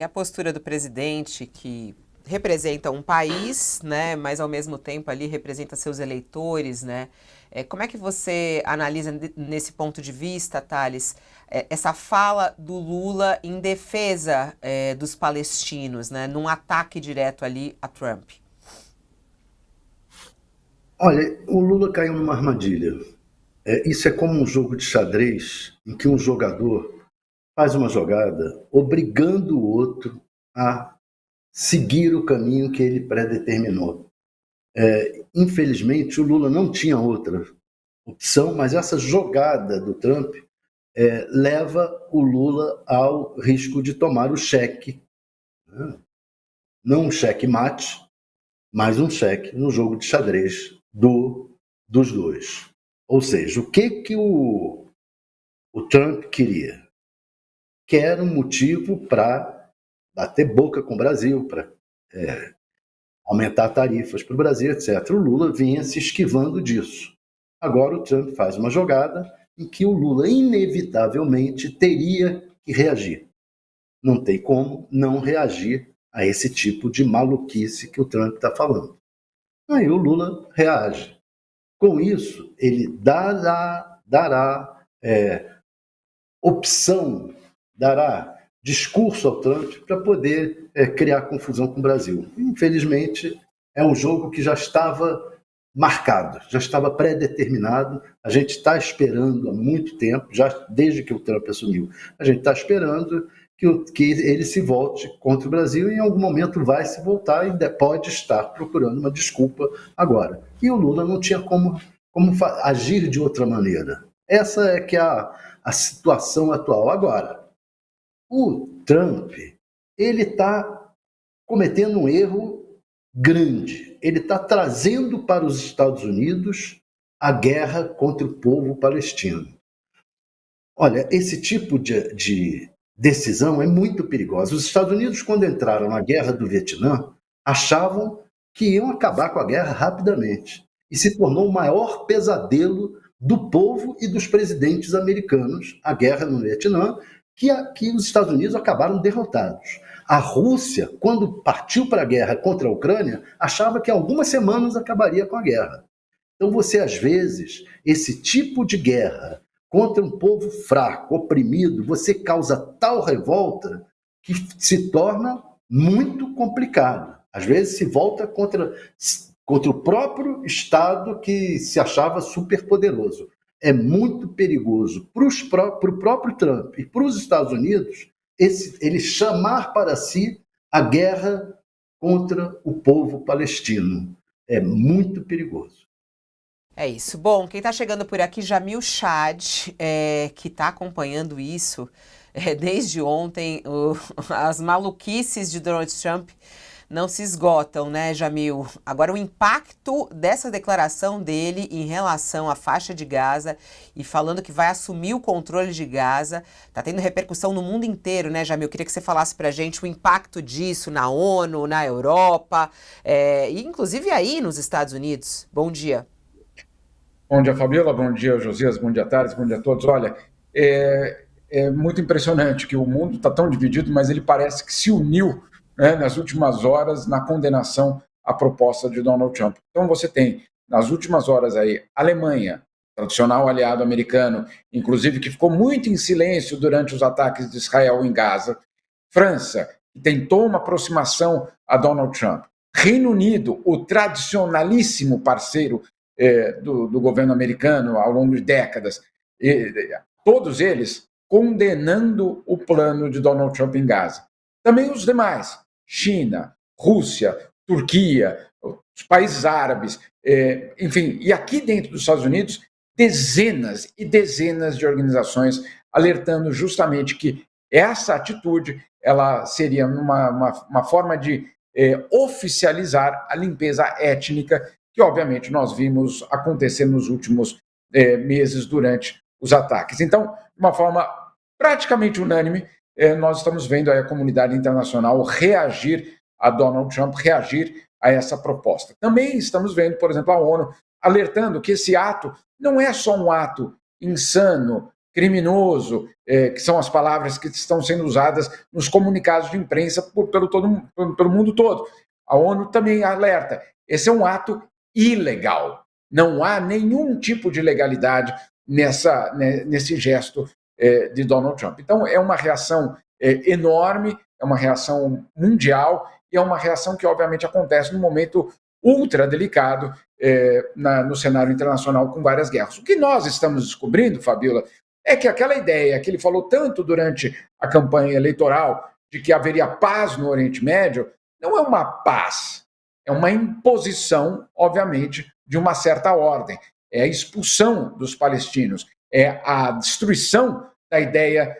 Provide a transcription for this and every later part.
a postura do presidente, que representa um país, né, mas ao mesmo tempo ali representa seus eleitores, né? Como é que você analisa nesse ponto de vista, Thales, essa fala do Lula em defesa dos palestinos, né, num ataque direto ali a Trump? Olha, o Lula caiu numa armadilha. Isso é como um jogo de xadrez em que um jogador faz uma jogada obrigando o outro a seguir o caminho que ele predeterminou. Infelizmente, o Lula não tinha outra opção, mas essa jogada do Trump leva o Lula ao risco de tomar o cheque, né? Não um cheque mate, mas um cheque no jogo de xadrez dos dois. Ou seja, o que o Trump queria? Quer um motivo para bater boca com o Brasil, para aumentar tarifas para o Brasil, etc. O Lula vinha se esquivando disso. Agora o Trump faz uma jogada em que o Lula inevitavelmente teria que reagir. Não tem como não reagir a esse tipo de maluquice que o Trump está falando. Aí o Lula reage. Com isso, ele dará opção, dará discurso ao Trump para poder criar confusão com o Brasil. Infelizmente, é um jogo que já estava marcado, já estava pré-determinado. A gente está esperando há muito tempo, já desde que o Trump assumiu, a gente está esperando que ele se volte contra o Brasil e em algum momento vai se voltar e pode estar procurando uma desculpa agora. E o Lula não tinha como agir de outra maneira. Essa é que é a situação atual. Agora, o Trump, ele está cometendo um erro grande. Ele está trazendo para os Estados Unidos a guerra contra o povo palestino. Olha, esse tipo de decisão é muito perigosa. Os Estados Unidos, quando entraram na guerra do Vietnã, achavam que iam acabar com a guerra rapidamente. E se tornou o maior pesadelo do povo e dos presidentes americanos, a guerra no Vietnã, que os Estados Unidos acabaram derrotados. A Rússia, quando partiu para a guerra contra a Ucrânia, achava que em algumas semanas acabaria com a guerra. Então você, às vezes, esse tipo de guerra contra um povo fraco, oprimido, você causa tal revolta que se torna muito complicado. Às vezes se volta contra o próprio Estado que se achava superpoderoso. É muito perigoso para o próprio Trump e para os Estados Unidos ele chamar para si a guerra contra o povo palestino. É muito perigoso. É isso. Bom, quem está chegando por aqui, Jamil Chad, que está acompanhando isso desde ontem, as maluquices de Donald Trump não se esgotam, né, Jamil? Agora, o impacto dessa declaração dele em relação à faixa de Gaza e falando que vai assumir o controle de Gaza, tá tendo repercussão no mundo inteiro, né, Jamil? Queria que você falasse pra gente o impacto disso na ONU, na Europa, e inclusive aí nos Estados Unidos. Bom dia. Bom dia, Fabiola. Bom dia, Josias. Bom dia, Thales. Bom dia a todos. Olha, é muito impressionante que o mundo está tão dividido, mas ele parece que se uniu, né, nas últimas horas na condenação à proposta de Donald Trump. Então você tem, nas últimas horas aí, Alemanha, tradicional aliado americano, inclusive que ficou muito em silêncio durante os ataques de Israel em Gaza. França, que tentou uma aproximação a Donald Trump. Reino Unido, o tradicionalíssimo parceiro do governo americano ao longo de décadas, todos eles condenando o plano de Donald Trump em Gaza. Também os demais, China, Rússia, Turquia, os países árabes, enfim, e aqui dentro dos Estados Unidos, dezenas e dezenas de organizações alertando justamente que essa atitude ela seria uma forma de oficializar a limpeza étnica que, obviamente, nós vimos acontecer nos últimos meses durante os ataques. Então, de uma forma praticamente unânime, nós estamos vendo aí a comunidade internacional reagir a Donald Trump, reagir a essa proposta. Também estamos vendo, por exemplo, a ONU alertando que esse ato não é só um ato insano, criminoso, que são as palavras que estão sendo usadas nos comunicados de imprensa pelo mundo todo. A ONU também alerta, esse é um ato ilegal, não há nenhum tipo de legalidade nesse gesto de Donald Trump. Então, é uma reação enorme, é uma reação mundial e é uma reação que, obviamente, acontece num momento ultra delicado no cenário internacional com várias guerras. O que nós estamos descobrindo, Fabiola, é que aquela ideia que ele falou tanto durante a campanha eleitoral de que haveria paz no Oriente Médio, não é uma paz, é uma imposição, obviamente, de uma certa ordem. É a expulsão dos palestinos, é a destruição da ideia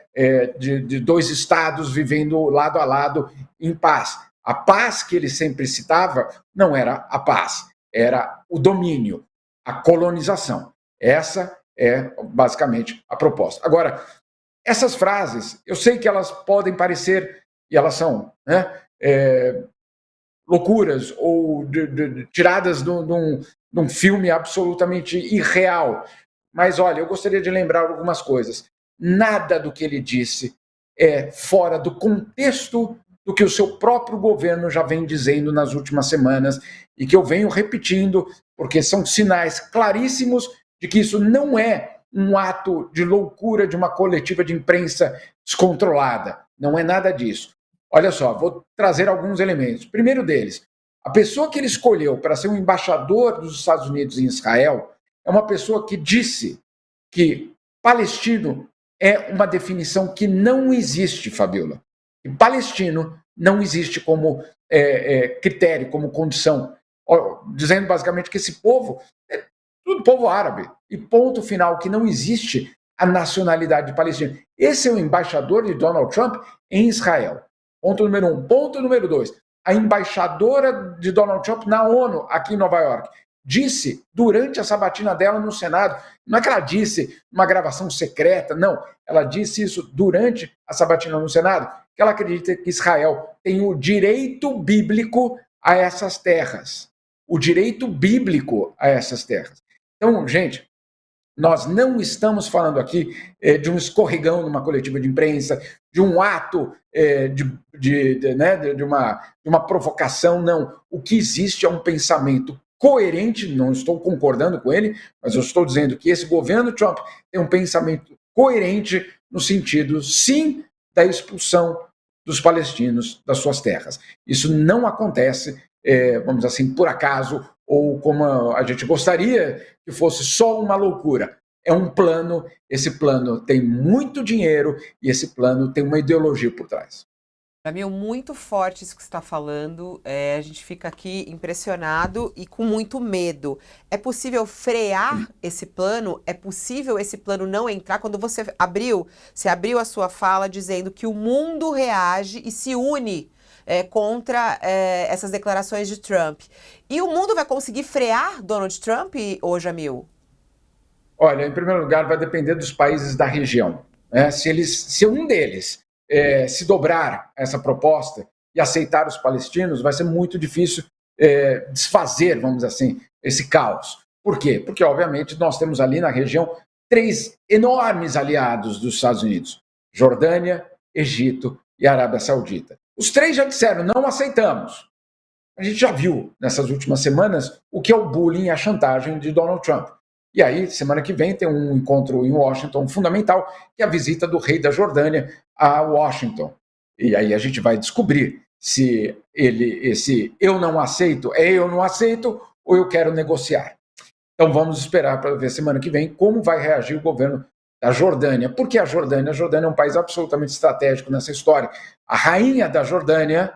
de dois estados vivendo lado a lado em paz. A paz que ele sempre citava não era a paz, era o domínio, a colonização. Essa é basicamente a proposta. Agora, essas frases, eu sei que elas podem parecer, e elas são, loucuras ou tiradas de um filme absolutamente irreal. Mas, olha, eu gostaria de lembrar algumas coisas. Nada do que ele disse é fora do contexto do que o seu próprio governo já vem dizendo nas últimas semanas e que eu venho repetindo, porque são sinais claríssimos de que isso não é um ato de loucura de uma coletiva de imprensa descontrolada. Não é nada disso. Olha só, vou trazer alguns elementos. Primeiro deles, a pessoa que ele escolheu para ser um embaixador dos Estados Unidos em Israel é uma pessoa que disse que palestino é uma definição que não existe, Fabiola. E palestino não existe como critério, como condição, dizendo basicamente que esse povo é tudo povo árabe. E ponto final, que não existe a nacionalidade palestina. Esse é o embaixador de Donald Trump em Israel. Ponto número 1. Ponto número 2. A embaixadora de Donald Trump na ONU, aqui em Nova York, disse durante a sabatina dela no Senado, não é que ela disse numa gravação secreta, não, ela disse isso durante a sabatina no Senado, que ela acredita que Israel tem o direito bíblico a essas terras. O direito bíblico a essas terras. Então, gente, nós não estamos falando aqui de um escorregão numa coletiva de imprensa, de um ato de uma provocação, não. O que existe é um pensamento coerente, não estou concordando com ele, mas eu estou dizendo que esse governo Trump tem um pensamento coerente no sentido, sim, da expulsão dos palestinos das suas terras. Isso não acontece, vamos dizer assim, por acaso, ou como a gente gostaria que fosse só uma loucura. É um plano, esse plano tem muito dinheiro e esse plano tem uma ideologia por trás. Jamil, muito forte isso que você está falando, a gente fica aqui impressionado e com muito medo. É possível frear esse plano? É possível esse plano não entrar? Quando você abriu a sua fala dizendo que o mundo reage e se une contra essas declarações de Trump. E o mundo vai conseguir frear Donald Trump, ô Jamil? Olha, em primeiro lugar, vai depender dos países da região. Se um deles se dobrar essa proposta e aceitar os palestinos, vai ser muito difícil desfazer, vamos dizer assim, esse caos. Por quê? Porque, obviamente, nós temos ali na região 3 enormes aliados dos Estados Unidos: Jordânia, Egito e Arábia Saudita. Os 3 já disseram, não aceitamos. A gente já viu nessas últimas semanas o que é o bullying e a chantagem de Donald Trump. E aí, semana que vem, tem um encontro em Washington fundamental, que é a visita do rei da Jordânia a Washington. E aí a gente vai descobrir se esse eu não aceito é eu não aceito ou eu quero negociar. Então vamos esperar para ver semana que vem como vai reagir o governo da Jordânia. Por que a Jordânia? A Jordânia é um país absolutamente estratégico nessa história. A rainha da Jordânia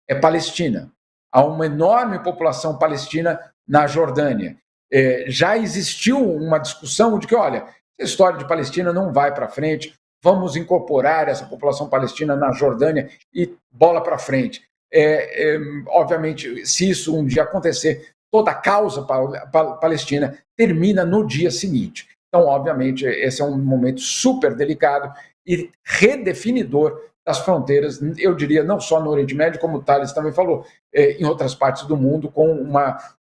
é palestina. Há uma enorme população palestina na Jordânia. Já existiu uma discussão de que, olha, a história de Palestina não vai para frente, vamos incorporar essa população palestina na Jordânia e bola para frente. Obviamente, se isso um dia acontecer, toda a causa palestina termina no dia seguinte. Então, obviamente, esse é um momento super delicado e redefinidor das fronteiras, eu diria, não só no Oriente Médio, como o Thales também falou, em outras partes do mundo, com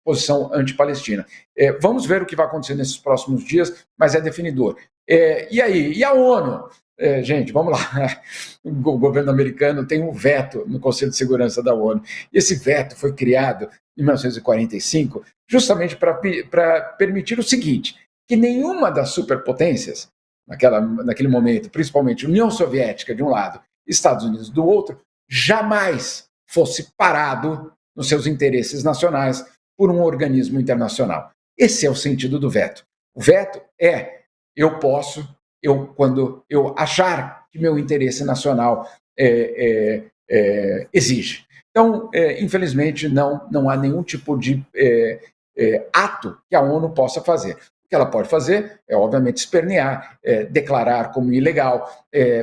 posição anti-Palestina. Vamos ver o que vai acontecer nesses próximos dias, mas é definidor. E aí? E a ONU? Gente, vamos lá. O governo americano tem um veto no Conselho de Segurança da ONU. E esse veto foi criado em 1945 justamente para permitir o seguinte, que nenhuma das superpotências, naquele momento, principalmente União Soviética de um lado, Estados Unidos do outro, jamais fosse parado nos seus interesses nacionais por um organismo internacional. Esse é o sentido do veto. O veto quando eu achar que meu interesse nacional exige. Então, infelizmente, não há nenhum tipo de ato que a ONU possa fazer. O que ela pode fazer é, obviamente, espernear, declarar como ilegal,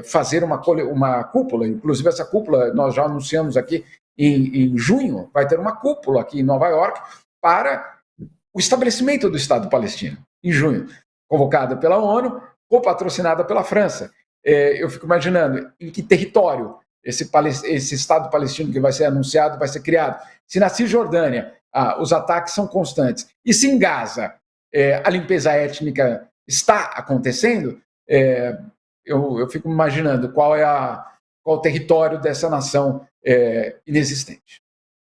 fazer uma cúpula. Inclusive, essa cúpula, nós já anunciamos aqui, em junho, vai ter uma cúpula aqui em Nova York para o estabelecimento do Estado palestino, em junho, convocada pela ONU, co-patrocinada pela França. Eu fico imaginando em que território esse Estado palestino que vai ser anunciado vai ser criado. Se na Cisjordânia os ataques são constantes, e se em Gaza a limpeza étnica está acontecendo, eu fico imaginando qual o território dessa nação inexistente.